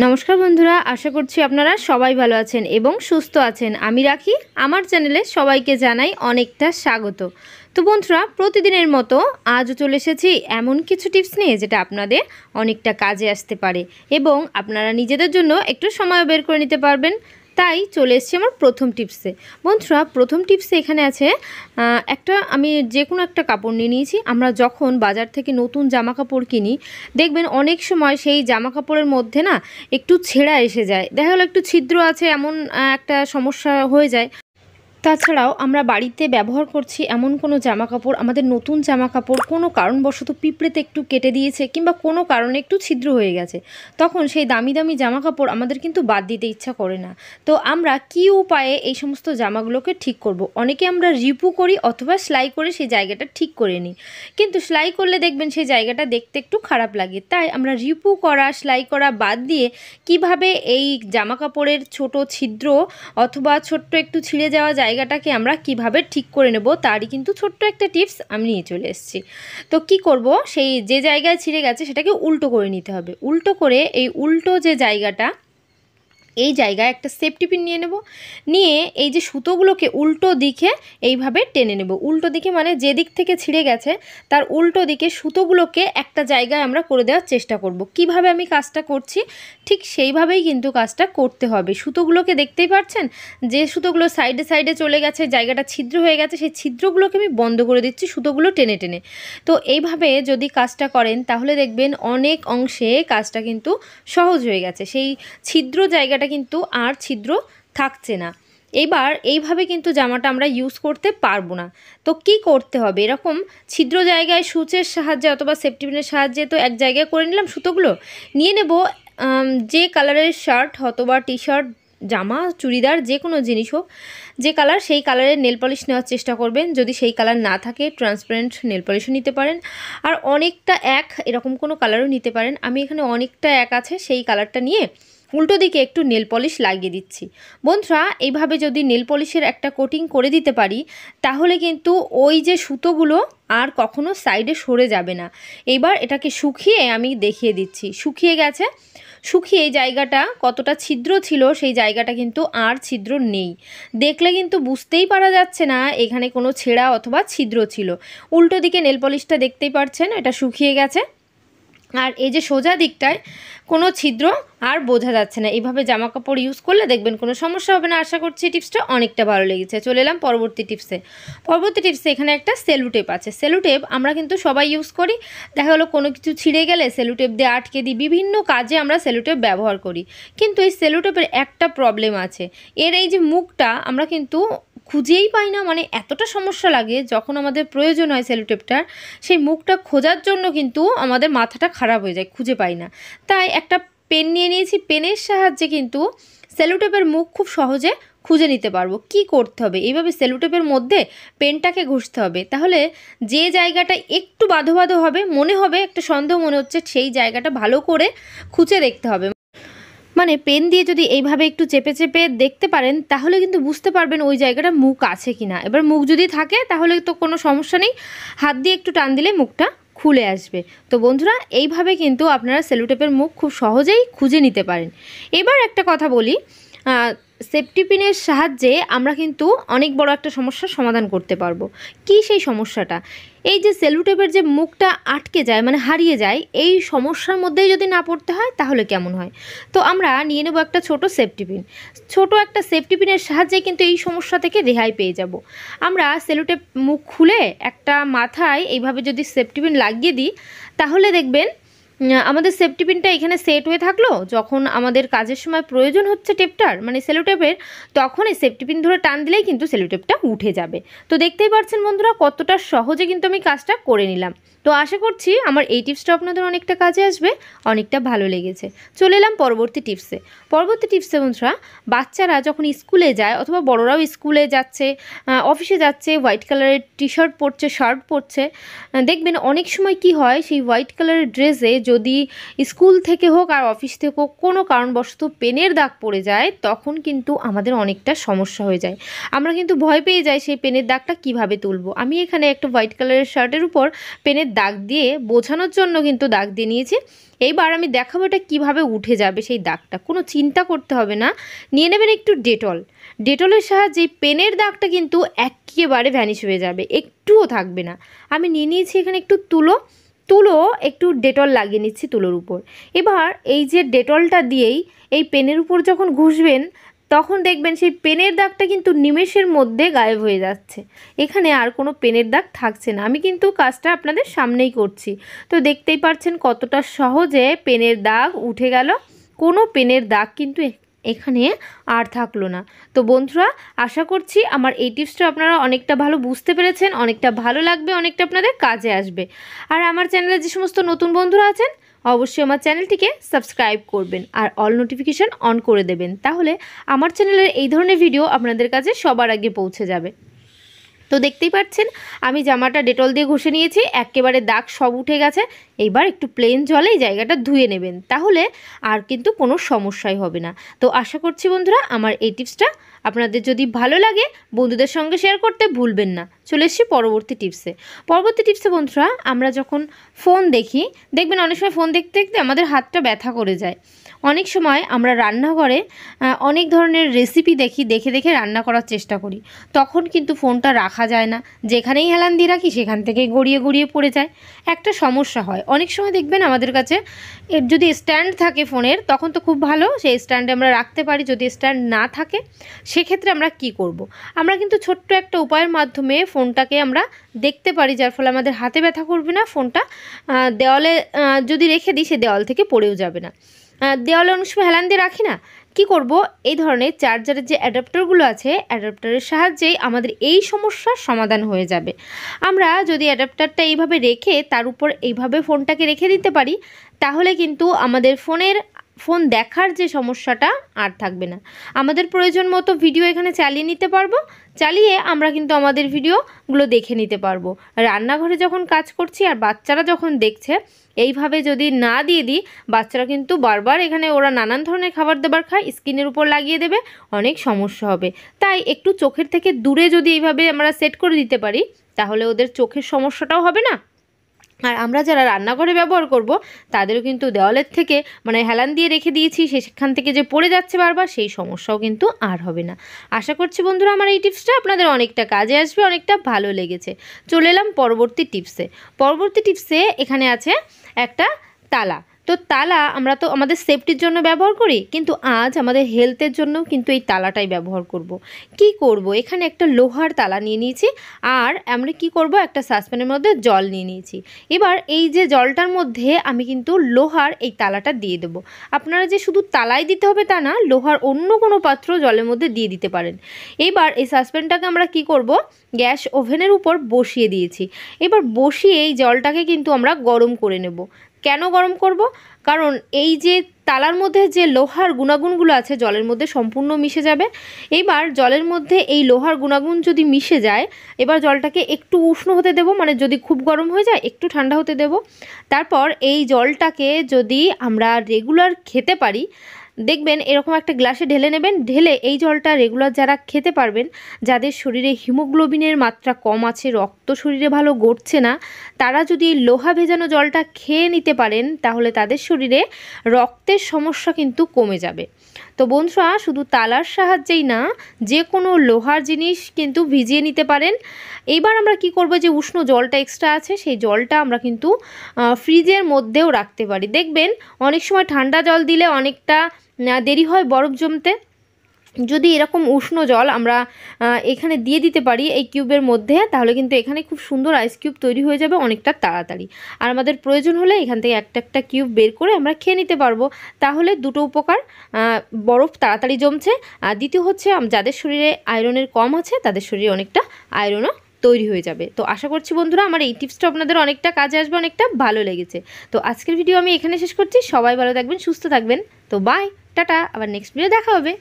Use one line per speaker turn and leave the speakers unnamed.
নমস্কার বন্ধুরা, আশা করছি আপনারা সবাই ভালো আছেন এবং সুস্থ আছেন। আমি রাখি, আমার চ্যানেলে সবাইকে জানাই অনেকটা স্বাগত। তো বন্ধুরা, প্রতিদিনের মতো আজও চলে এসেছি এমন কিছু টিপস নিয়ে যেটা আপনাদের অনেকটা কাজে আসতে পারে এবং আপনারা নিজেদের জন্য একটু সময় বের করে নিতে পারবেন। তাই চলে এসেছি আমার প্রথম টিপসে। বন্ধুরা, প্রথম টিপসে এখানে আছে আমি যে কোনো একটা কাপড় নিয়ে নিয়েছি। আমরা যখন বাজার থেকে নতুন জামা কাপড় কিনি, দেখবেন অনেক সময় সেই জামা কাপড়ের মধ্যে না একটু ছেঁড়া এসে যায়, দেখা গেলো একটু ছিদ্র আছে, এমন একটা সমস্যা হয়ে যায়। তাছাড়াও আমরা বাড়িতে ব্যবহার করছি এমন কোনো জামা কাপড়, আমাদের নতুন জামা কাপড় কোনো কারণবশত পিঁপড়েতে একটু কেটে দিয়েছে কিংবা কোনো কারণে একটু ছিদ্র হয়ে গেছে, তখন সেই দামি দামি জামা কাপড় আমাদের কিন্তু বাদ দিতে ইচ্ছা করে না। তো আমরা কী উপায়ে এই সমস্ত জামাগুলোকে ঠিক করব? অনেকে আমরা রিপু করি অথবা সেলাই করে সেই জায়গাটা ঠিক করে নিই, কিন্তু সেলাই করলে দেখবেন সেই জায়গাটা দেখতে একটু খারাপ লাগে। তাই আমরা রিপু করা, সেলাই করা বাদ দিয়ে কিভাবে এই জামা কাপড়ের ছোট ছিদ্র অথবা ছোট্ট একটু ছিঁড়ে যাওয়া জায়গাটাকে আমরা কিভাবে ঠিক করে নেব, তারই কিন্তু ছোট্ট একটা টিপস আমি নিয়ে চলে এসেছি। তো কি করব, সেই যে জায়গায় ছিঁড়ে গেছে সেটাকে উল্টো করে নিতে হবে। উল্টো করে এই উল্টো যে জায়গাটা, এই জায়গায় একটা সেফটি পিন নিয়ে নেব। নিয়ে এই যে সুতোগুলোকে উল্টো দিকে এইভাবে টেনে নেব। উল্টো দিকে মানে যে দিক থেকে ছিঁড়ে গেছে তার উল্টো দিকে সুতোগুলোকে একটা জায়গায় আমরা করে দেওয়ার চেষ্টা করব। কিভাবে আমি কাজটা করছি ঠিক সেইভাবেই কিন্তু কাজটা করতে হবে। সুতোগুলোকে দেখতেই পাচ্ছেন, যে সুতোগুলো সাইডে সাইডে চলে গেছে, জায়গাটা ছিদ্র হয়ে গেছে, সেই ছিদ্রগুলোকে আমি বন্ধ করে দিচ্ছি সুতোগুলো টেনে টেনে। তো এইভাবে যদি কাজটা করেন তাহলে দেখবেন অনেক অংশে কাজটা কিন্তু সহজ হয়ে গেছে। সেই ছিদ্র জায়গাটা কিন্তু আর ছিদ্র থাকছে না। এবার এইভাবে কিন্তু জামাটা আমরা ইউজ করতে পারবো না। তো কি করতে হবে, এরকম ছিদ্র জায়গায় সুচের সাহায্যে অথবা সেফটি পিনের সাহায্যে তো এক জায়গায় করে নিলাম, সুতোগুলো নিয়ে নেব। যে কালারের শার্ট অথবা টি শার্ট, জামা, চুড়িদার, যে কোনো জিনিস হোক, যে কালার সেই কালারের নেল পলিশ নেওয়ার চেষ্টা করবেন। যদি সেই কালার না থাকে ট্রান্সপারেন্ট নেল পলিশও নিতে পারেন, আর অনেকটা এক এরকম কোনো কালারও নিতে পারেন। আমি এখানে অনেকটা এক আছে সেই কালারটা নিয়ে উল্টো দিকে একটু নেল পলিশ লাগিয়ে দিচ্ছি। বন্ধুরা, এইভাবে যদি নেল পলিশের একটা কোটিং করে দিতে পারি তাহলে কিন্তু ওই যে সুতোগুলো আর কখনো সাইডে সরে যাবে না। এবার এটাকে শুকিয়ে আমি দেখিয়ে দিচ্ছি। শুকিয়ে গেছে, শুকিয়ে এই জায়গাটা কতটা ছিদ্র ছিল সেই জায়গাটা কিন্তু আর ছিদ্র নেই। দেখলে কিন্তু বুঝতেই পারা যাচ্ছে না এখানে কোনো ছেঁড়া অথবা ছিদ্র ছিল। উল্টো দিকে নেল পলিশটা দেখতেই পাচ্ছেন, এটা শুকিয়ে গেছে। আর এই যে সোজা দিকটায় কোনো ছিদ্র আর বোঝা যাচ্ছে না। এইভাবে জামা কাপড় ইউজ করলে দেখবেন কোনো সমস্যা হবে না। আশা করছি টিপসটা অনেকটা ভালো লেগেছে। চলে এলাম পরবর্তী টিপসে। এখানে একটা সেলুটেপ আছে। সেলুটেপ আমরা কিন্তু সবাই ইউজ করি। দেখা গেলো কোনো কিছু ছিঁড়ে গেলে সেলুটেপ দিয়ে আটকে দিই, বিভিন্ন কাজে আমরা সেলুটেপ ব্যবহার করি। কিন্তু এই সেলুটেপের একটা প্রবলেম আছে, এর এই যে মুখটা আমরা কিন্তু খুঁজেই পাই না। মানে এতটা সমস্যা লাগে যখন আমাদের প্রয়োজন হয় সেলুটেপটার, সেই মুখটা খোঁজার জন্য কিন্তু আমাদের মাথাটা খারাপ হয়ে যায়, খুঁজে পাই না। তাই একটা পেন নিয়ে নিয়েছি। পেনের সাহায্যে কিন্তু সেলুটেপের মুখ খুব সহজে খুঁজে নিতে পারবো। কি করতে হবে, এইভাবে সেলুটেপের মধ্যে পেনটাকে ঘষতে হবে। তাহলে যে জায়গাটা একটু বাঁধো বাঁধো হবে, মনে হবে একটা সন্দেহ মনে হচ্ছে, সেই জায়গাটা ভালো করে খুঁজে দেখতে হবে। মানে পেন দিয়ে যদি এইভাবে একটু চেপে চেপে দেখতে পারেন তাহলে কিন্তু বুঝতে পারবেন ওই জায়গাটা মুখ আছে কি না। এবার মুখ যদি থাকে তাহলে তো কোনো সমস্যা নেই, হাত দিয়ে একটু টান দিলে মুখটা খুলে আসবে। তো বন্ধুরা, এইভাবে কিন্তু আপনারা সেলুটেপের মুখ খুব সহজেই খুঁজে নিতে পারেন। এবার একটা কথা বলি, সেফটি পিনের সাহায্যে আমরা কিন্তু অনেক বড় একটা সমস্যার সমাধান করতে পারবো। কি সেই সমস্যাটা, এই যে সেলুটেপের যে মুখটা আটকে যায় মানে হারিয়ে যায়, এই সমস্যার মধ্যেই যদি না পড়তে হয় তাহলে কেমন হয়। তো আমরা নিয়ে নেব একটা ছোট সেফটি পিন। ছোট একটা সেফটি পিনের সাহায্যে কিন্তু এই সমস্যা থেকে রেহাই পেয়ে যাব। আমরা সেলুটেপ মুখ খুলে একটা মাথায় এইভাবে যদি সেফটি পিন লাগিয়ে দিই তাহলে দেখবেন আমাদের সেফটি পিনটা এখানে সেট হয়ে থাকলো। যখন আমাদের কাজের সময় প্রয়োজন হচ্ছে টেপটার মানে সেলোটেপের, তখন এই সেফটি পিন ধরে টান দিলেই কিন্তু সেলোটেপটা উঠে যাবে। তো দেখতেই পাচ্ছেন বন্ধুরা কতটা সহজে কিন্তু আমি কাজটা করে নিলাম। তো আশা করছি আমার এই টিপসটা আপনাদের অনেকটা কাজে আসবে, অনেকটা ভালো লেগেছে। চলে এলাম পরবর্তী টিপসে। বন্ধুরা, বাচ্চারা যখন স্কুলে যায় অথবা বড়রাও স্কুলে যাচ্ছে, অফিসে যাচ্ছে, হোয়াইট কালারের টি শার্ট পরছে, শার্ট পরছে, দেখবেন অনেক সময় কি হয়, সেই হোয়াইট কালারের ড্রেসে যদি স্কুল থেকে হোক আর অফিস থেকে হোক কোনো কারণবশত পেনের দাগ পড়ে যায়, তখন কিন্তু আমাদের অনেকটা সমস্যা হয়ে যায়। আমরা কিন্তু ভয় পেয়ে যাই সেই পেনের দাগটা কিভাবে তুলব। আমি এখানে একটা হোয়াইট কালারের শার্টের উপর পেনের দাগ দিয়ে বোঝানোর জন্য কিন্তু দাগ দিয়ে নিয়েছি। এইবার আমি দেখাবো এটা কীভাবে উঠে যাবে সেই দাগটা। কোনো চিন্তা করতে হবে না। নিয়ে নেবেন একটু ডেটল। ডেটলের সাহায্যে পেনের দাগটা কিন্তু একেবারে ভ্যানিশ হয়ে যাবে, একটুও থাকবে না। আমি নিয়ে নিয়েছি এখানে একটু তুলো একটু ডেটল লাগিয়ে নিচ্ছি তুলোর উপর। এবার এই যে ডেটলটা দিয়েই এই পেনের উপর যখন ঘষবেন, তখন দেখবেন সেই পেনের দাগটা কিন্তু নিমেষের মধ্যে গায়েব হয়ে যাচ্ছে। এখানে আর কোনো পেনের দাগ থাকছে না। আমি কিন্তু কাজটা আপনাদের সামনেই করছি, তো দেখতেই পাচ্ছেন কতটা সহজে পেনের দাগ উঠে গেল। কোনো পেনের দাগ কিন্তু এখানে আর থাকলো না। তো বন্ধুরা, আশা করছি আমার এই টিপসটা আপনারা অনেকটা ভালো বুঝতে পেরেছেন, অনেকটা ভালো লাগবে, অনেকটা আপনাদের কাজে আসবে। আর আমার চ্যানেলে যে সমস্ত নতুন বন্ধুরা আছেন, অবশ্যই আমার চ্যানেলটিকে সাবস্ক্রাইব করবেন আর অল নোটিফিকেশান অন করে দেবেন, তাহলে আমার চ্যানেলের এই ধরনের ভিডিও আপনাদের কাছে সবার আগে পৌঁছে যাবে। তো দেখতেই পাচ্ছেন আমি জামাটা ডেটল দিয়ে ঘষে নিয়েছি, একেবারে দাগ সব উঠে গেছে। এইবার একটু প্লেন জলে এই জায়গাটা ধুয়ে নেবেন, তাহলে আর কিন্তু কোনো সমস্যাই হবে না। তো আশা করছি বন্ধুরা আমার এই টিপসটা আপনাদের যদি ভালো লাগে বন্ধুদের সঙ্গে শেয়ার করতে ভুলবেন না। চলে এসেছি পরবর্তী টিপসে বন্ধুরা, আমরা যখন ফোন দেখি, দেখবেন অনেক সময় ফোন দেখতে দেখতে আমাদের হাতটা ব্যথা করে যায়। অনেক সময় আমরা রান্নাঘরে অনেক ধরনের রেসিপি দেখে রান্না করার চেষ্টা করি, তখন কিন্তু ফোনটা রাখা যায় না। যেখানেই হেলান দিয়ে রাখি সেখান থেকে গড়িয়ে পড়ে যায়, একটা সমস্যা হয়। অনেক সময় দেখবেন আমাদের কাছে যদি স্ট্যান্ড থাকে ফোনের, তখন তো খুব ভালো, সেই স্ট্যান্ডে আমরা রাখতে পারি। যদি স্ট্যান্ড না থাকে সেক্ষেত্রে আমরা কি করব। আমরা কিন্তু ছোট্ট একটা উপায়ের মাধ্যমে ফোনটাকে আমরা দেখতে পারি, যার ফলে আমাদের হাতে ব্যথা করবে না। ফোনটা দেওয়ালে যদি রেখে দিই, সে দেওয়াল থেকে পড়েও যাবে না। দেওয়ালে অনেক সময় হেলান দিয়ে রাখি না, কি করব, এই ধরনের চার্জারের যে অ্যাডাপ্টারগুলো আছে, অ্যাডাপ্টারের সাহায্যেই আমাদের এই সমস্যার সমাধান হয়ে যাবে। আমরা যদি অ্যাডাপ্টারটা এইভাবে রেখে তার উপর এইভাবে ফোনটাকে রেখে দিতে পারি, তাহলে কিন্তু আমাদের ফোন দেখার যে সমস্যাটা আর থাকবে না। আমাদের প্রয়োজন মতো ভিডিও এখানে চালিয়ে নিতে পারবো, চালিয়ে আমরা কিন্তু আমাদের ভিডিওগুলো দেখে নিতে পারবো। রান্নাঘরে যখন কাজ করছি আর বাচ্চারা যখন দেখছে, এইভাবে যদি না দিয়ে দিই, বাচ্চারা কিন্তু বারবার এখানে ওরা নানান ধরনের খাবার দাবার খায়, স্কিনের উপর লাগিয়ে দেবে, অনেক সমস্যা হবে। তাই একটু চোখের থেকে দূরে যদি এইভাবে আমরা সেট করে দিতে পারি, তাহলে ওদের চোখের সমস্যাটাও হবে না। আর আমরা যারা রান্নাঘরে ব্যবহার করব, তাদেরও কিন্তু দেওয়ালের থেকে হেলান দিয়ে রেখে দিয়েছি, সেখান থেকে যে পড়ে যাচ্ছে বারবার, সেই সমস্যাও কিন্তু আর হবে না। আশা করছি বন্ধুরা আমার এই টিপসটা আপনাদের অনেকটা কাজে আসবে, অনেকটা ভালো লেগেছে। চলে এলাম পরবর্তী টিপসে। এখানে আছে একটা তালা। তো তালা আমরা তো আমাদের সেফটির জন্য ব্যবহার করি, কিন্তু আজ আমাদের হেলথের জন্য কিন্তু এই তালাটাই ব্যবহার করব। কি করব, এখানে একটা লোহার তালা নিয়ে নিয়েছি, আর আমরা কি করব, একটা সসপ্যানের মধ্যে জল নিয়ে নিয়েছি। এবার এই যে জলটার মধ্যে আমি কিন্তু লোহার এই তালাটা দিয়ে দেব। আপনারা যে শুধু তালাই দিতে হবে তা না, লোহার অন্য কোনো পাত্র জলের মধ্যে দিয়ে দিতে পারেন। এবার এই সসপ্যানটাকে আমরা কি করব, গ্যাস ওভেনের উপর বসিয়ে দিয়েছি। এবার বসিয়ে এই জলটাকে কিন্তু আমরা গরম করে নেব। কেন গরম করব, কারণ এই যে তালার মধ্যে যে লোহার গুণাগুণগুলো আছে জলের মধ্যে সম্পূর্ণ মিশে যাবে। এবার জলের মধ্যে এই লোহার গুণাগুণ যদি মিশে যায়, এবার জলটাকে একটু উষ্ণ হতে দেব, যদি খুব গরম হয়ে যায় একটু ঠান্ডা হতে দেব। তারপর এই জলটাকে যদি আমরা রেগুলার খেতে পারি, দেখবেন এরকম একটা গ্লাসে ঢেলে নেবেন। ঢেলে এই জলটা রেগুলার যারা খেতে পারবেন, যাদের শরীরে হিমোগ্লোবিনের মাত্রা কম আছে, রক্ত শরীরে ভালো গড়ছে না, তারা যদি লোহা ভেজানো জলটা খেয়ে নিতে পারেন, তাহলে তাদের শরীরে রক্তের সমস্যা কিন্তু কমে যাবে। তো বন্ধুরা, শুধু তালার সাহায্যেই না, যে কোনো লোহার জিনিস কিন্তু ভিজিয়ে নিতে পারেন। এইবার আমরা কি করব, যে উষ্ণ জলটা এক্সট্রা আছে, সেই জলটা আমরা কিন্তু ফ্রিজের মধ্যেও রাখতে পারি। দেখবেন অনেক সময় ঠান্ডা জল দিলে অনেকটা দেরি হয় বরফ জমতে। যদি এরকম উষ্ণ জল আমরা এখানে দিয়ে দিতে পারি এই কিউবের মধ্যে, তাহলে কিন্তু এখানে খুব সুন্দর আইস কিউব তৈরি হয়ে যাবে অনেকটা তাড়াতাড়ি। আর আমাদের প্রয়োজন হলে এখান থেকে একটা কিউব বের করে আমরা খেয়ে নিতে পারবো। তাহলে দুটো উপকার, বরফ তাড়াতাড়ি জমছে, আর দ্বিতীয় হচ্ছে যাদের শরীরে আয়রনের কম আছে, তাদের শরীরে অনেকটা আয়রনও তৈরি হয়ে যাবে। তো আশা করছি বন্ধুরা আমার এই টিপসটা আপনাদের অনেকটা কাজে আসবে, অনেকটা ভালো লেগেছে। তো আজকের ভিডিও আমি এখানে শেষ করছি। সবাই ভালো থাকবেন, সুস্থ থাকবেন। তো বাই, টাটা, আবার নেক্সট ভিডিও দেখা হবে।